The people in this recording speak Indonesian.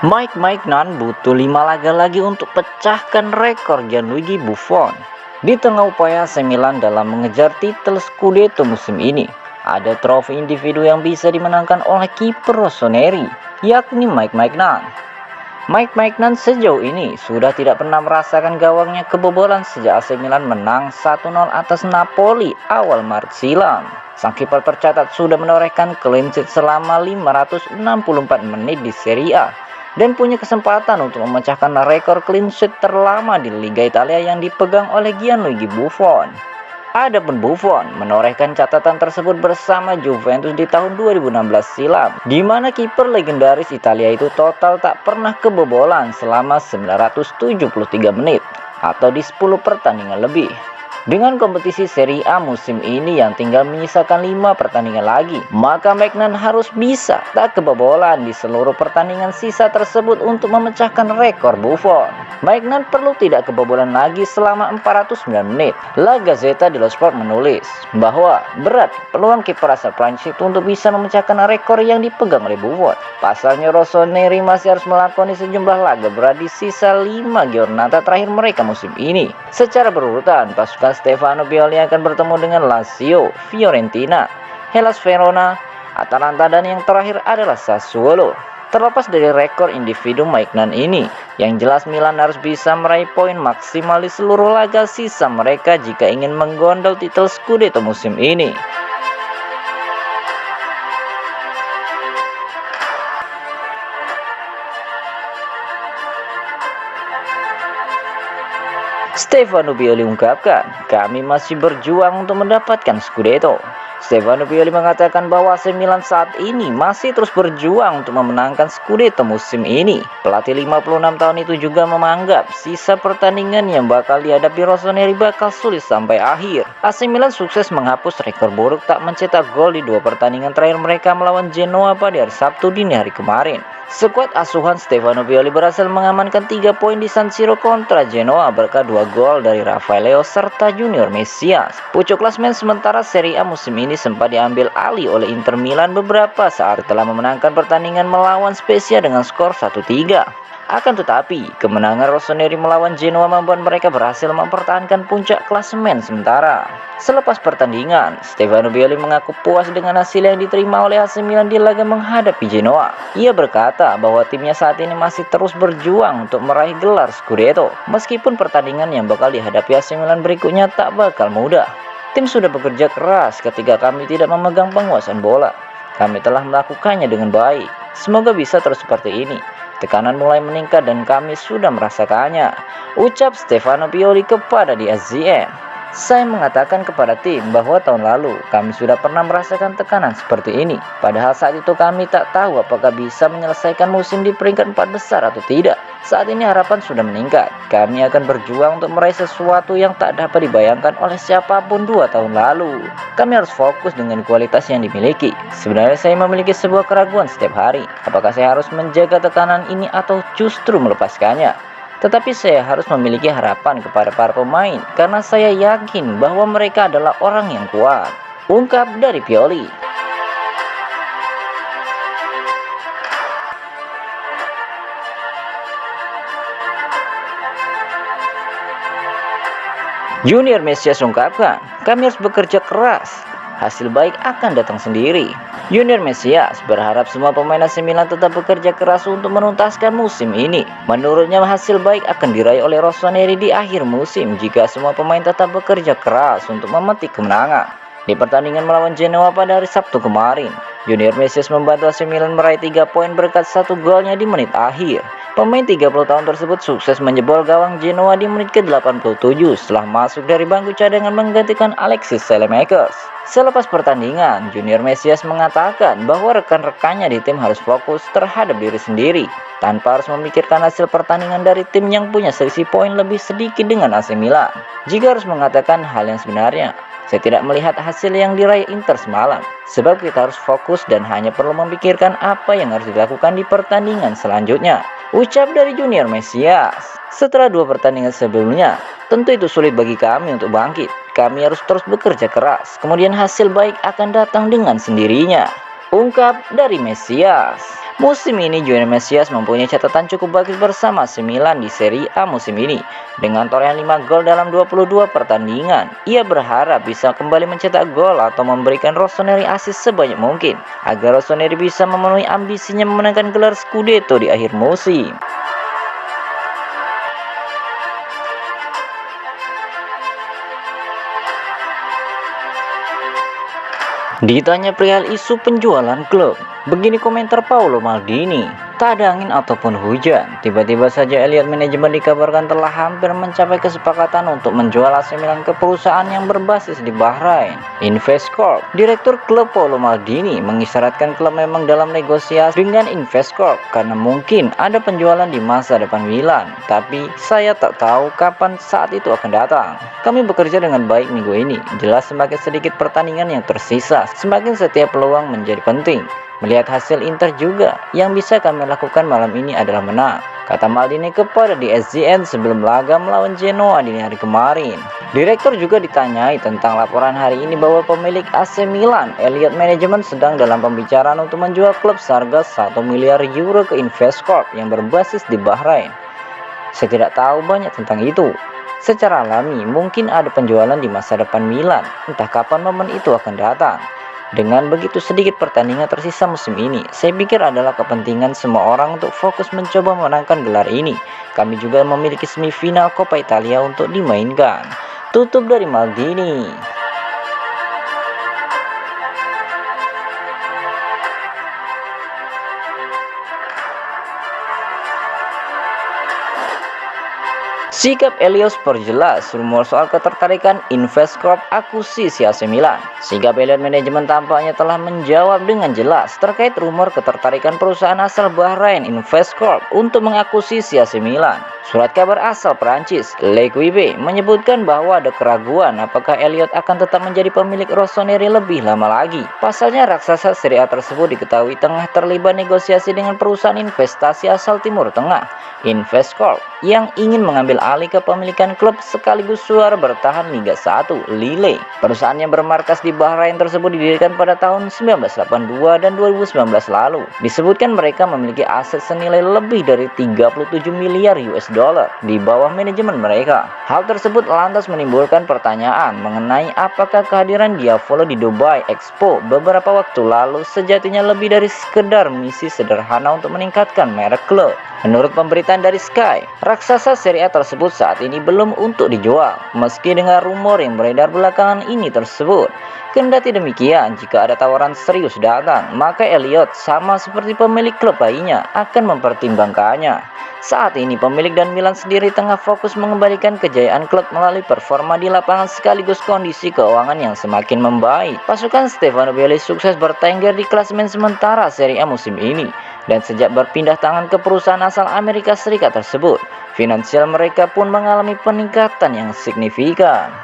Mike Maignan butuh 5 laga lagi untuk pecahkan rekor Gianluigi Buffon. Di tengah upaya AC Milan dalam mengejar titel Scudetto musim ini, ada trofi individu yang bisa dimenangkan oleh kiper rossoneri, yakni Mike Maignan. Mike Maignan sejauh ini sudah tidak pernah merasakan gawangnya kebobolan sejak AC Milan menang 1-0 atas Napoli awal Maret silam. Sang kiper tercatat sudah menorehkan clean sheet selama 564 menit di Serie A dan punya kesempatan untuk memecahkan rekor clean sheet terlama di Liga Italia yang dipegang oleh Gianluigi Buffon. Adapun Buffon menorehkan catatan tersebut bersama Juventus di tahun 2016 silam, di mana kiper legendaris Italia itu total tak pernah kebobolan selama 973 menit atau di 10 pertandingan lebih. Dengan kompetisi Serie A musim ini yang tinggal menyisakan 5 pertandingan lagi, maka Maignan harus bisa tak kebobolan di seluruh pertandingan sisa tersebut untuk memecahkan rekor Buffon. Maignan perlu tidak kebobolan lagi selama 409 menit. La Gazzetta dello Sport menulis bahwa berat peluang kiper asal Prancis untuk bisa memecahkan rekor yang dipegang oleh Buffon. Pasalnya rossoneri masih harus melakoni sejumlah laga berat di sisa 5 giornata terakhir mereka musim ini. Secara berurutan, pasukan Stefano Pioli akan bertemu dengan Lazio, Fiorentina, Hellas Verona, Atalanta, dan yang terakhir adalah Sassuolo. Terlepas dari rekor individu Maignan ini, yang jelas Milan harus bisa meraih poin maksimal di seluruh laga sisa mereka jika ingin menggondol titel Scudetto musim ini. Stefano Pioli ungkapkan, kami masih berjuang untuk mendapatkan Scudetto. Stefano Pioli mengatakan bahwa AC Milan saat ini masih terus berjuang untuk memenangkan Scudetto musim ini. Pelatih 56 tahun itu juga menganggap sisa pertandingan yang bakal dihadapi rossoneri bakal sulit sampai akhir. AC Milan sukses menghapus rekor buruk tak mencetak gol di 2 pertandingan terakhir mereka melawan Genoa pada hari Sabtu dini hari kemarin. Skuad asuhan Stefano Pioli berhasil mengamankan 3 poin di San Siro kontra Genoa berkat 2 gol dari Rafael Leao serta Junior Mesias. Pucuk klasemen sementara Serie A musim ini sempat diambil alih oleh Inter Milan beberapa saat setelah memenangkan pertandingan melawan Spezia dengan skor 1-3. Akan tetapi, kemenangan rossoneri melawan Genoa membuat mereka berhasil mempertahankan puncak klasemen sementara. Selepas pertandingan, Stefano Pioli mengaku puas dengan hasil yang diterima oleh AC Milan di laga menghadapi Genoa. Ia berkata bahwa timnya saat ini masih terus berjuang untuk meraih gelar Scudetto, meskipun pertandingan yang bakal dihadapi AC Milan berikutnya tak bakal mudah. Tim sudah bekerja keras ketika kami tidak memegang penguasaan bola. Kami telah melakukannya dengan baik. Semoga bisa terus seperti ini. Tekanan mulai meningkat dan kami sudah merasakannya, ucap Stefano Pioli kepada The ASM. Saya mengatakan kepada tim bahwa tahun lalu kami sudah pernah merasakan tekanan seperti ini. Padahal saat itu kami tak tahu apakah bisa menyelesaikan musim di peringkat 4 besar atau tidak. Saat ini harapan sudah meningkat. Kami akan berjuang untuk meraih sesuatu yang tak dapat dibayangkan oleh siapapun 2 tahun lalu. Kami harus fokus dengan kualitas yang dimiliki. Sebenarnya saya memiliki sebuah keraguan setiap hari. Apakah saya harus menjaga tekanan ini atau justru melepaskannya? Tetapi saya harus memiliki harapan kepada para pemain karena saya yakin bahwa mereka adalah orang yang kuat, ungkap dari Pioli. Junior Mesias ungkapkan, kami harus bekerja keras. Hasil baik akan datang sendiri. Junior Mesias berharap semua pemain AC Milan tetap bekerja keras untuk menuntaskan musim ini. Menurutnya hasil baik akan diraih oleh rossoneri di akhir musim jika semua pemain tetap bekerja keras untuk memetik kemenangan. Di pertandingan melawan Genoa pada hari Sabtu kemarin, Junior Mesias membantu AC Milan meraih 3 poin berkat 1 golnya di menit akhir. Pemain 30 tahun tersebut sukses menjebol gawang Genoa di menit ke-87 setelah masuk dari bangku cadangan menggantikan Alexis Saelemaekers. Selepas pertandingan, Junior Mesias mengatakan bahwa rekan-rekannya di tim harus fokus terhadap diri sendiri tanpa harus memikirkan hasil pertandingan dari tim yang punya selisih poin lebih sedikit dengan AC Milan. Jika harus mengatakan hal yang sebenarnya, saya tidak melihat hasil yang diraih Inter semalam, sebab kita harus fokus dan hanya perlu memikirkan apa yang harus dilakukan di pertandingan selanjutnya. Ucap dari Junior Mesias. Setelah 2 pertandingan sebelumnya, tentu itu sulit bagi kami untuk bangkit. Kami harus terus bekerja keras, kemudian hasil baik akan datang dengan sendirinya. Ungkap dari Mesias. Musim ini Junior Mesias mempunyai catatan cukup bagus bersama AC Milan di Serie A musim ini. Dengan torehan 5 gol dalam 22 pertandingan, ia berharap bisa kembali mencetak gol atau memberikan Rossoneri assist sebanyak mungkin agar Rossoneri bisa memenuhi ambisinya memenangkan gelar Scudetto di akhir musim. Ditanya perihal isu penjualan klub, begini komentar Paolo Maldini. Tak ada angin ataupun hujan, tiba-tiba saja Elliott manajemen dikabarkan telah hampir mencapai kesepakatan untuk menjual AC Milan ke perusahaan yang berbasis di Bahrain, Investcorp. Direktur klub Paolo Maldini mengisyaratkan klub memang dalam negosiasi dengan Investcorp karena mungkin ada penjualan di masa depan Milan, tapi saya tak tahu kapan saat itu akan datang. Kami bekerja dengan baik minggu ini, jelas semakin sedikit pertandingan yang tersisa, semakin setiap peluang menjadi penting. Melihat hasil Inter juga, yang bisa kami lakukan malam ini adalah menang, kata Maldini kepada DSGN sebelum laga melawan Genoa dini hari kemarin. Direktur juga ditanyai tentang laporan hari ini bahwa pemilik AC Milan, Elliott Management, sedang dalam pembicaraan untuk menjual klub seharga 1 miliar euro ke Investcorp yang berbasis di Bahrain. Saya tidak tahu banyak tentang itu. Secara alami, mungkin ada penjualan di masa depan Milan, entah kapan momen itu akan datang. Dengan begitu sedikit pertandingan tersisa musim ini, saya pikir adalah kepentingan semua orang untuk fokus mencoba memenangkan gelar ini. Kami juga memiliki semifinal Coppa Italia untuk dimainkan. Tutup dari Maldini. Sikap Elliott perjelas rumor soal ketertarikan Investcorp akuisisi AC Milan. Sikap Elliott manajemen tampaknya telah menjawab dengan jelas terkait rumor ketertarikan perusahaan asal Bahrain Investcorp untuk mengakuisisi AC Milan. Surat kabar asal Prancis, L'Equipe, menyebutkan bahwa ada keraguan apakah Elliott akan tetap menjadi pemilik Rossoneri lebih lama lagi. Pasalnya raksasa Serie A tersebut diketahui tengah terlibat negosiasi dengan perusahaan investasi asal Timur Tengah, Investcorp, yang ingin mengambil alih kepemilikan klub sekaligus suara bertahan Liga 1, Lille. Perusahaan yang bermarkas di Bahrain tersebut didirikan pada tahun 1982 dan 2019 lalu. Disebutkan mereka memiliki aset senilai lebih dari 37 miliar US dollar di bawah manajemen mereka. Hal tersebut lantas menimbulkan pertanyaan mengenai apakah kehadiran Diavolo di Dubai Expo beberapa waktu lalu sejatinya lebih dari sekedar misi sederhana untuk meningkatkan merek klub. Menurut pemberitaan dari Sky, raksasa Serie A tersebut saat ini belum untuk dijual, meski dengan rumor yang beredar belakangan ini tersebut. Kendati demikian, jika ada tawaran serius datang, maka Elliott sama seperti pemilik klub lainnya akan mempertimbangkannya. Saat ini pemilik dan Milan sendiri tengah fokus mengembalikan kejayaan klub melalui performa di lapangan sekaligus kondisi keuangan yang semakin membaik. Pasukan Stefano Pioli sukses bertengger di klasemen sementara Serie A musim ini. Dan sejak berpindah tangan ke perusahaan asal Amerika Serikat tersebut, finansial mereka pun mengalami peningkatan yang signifikan.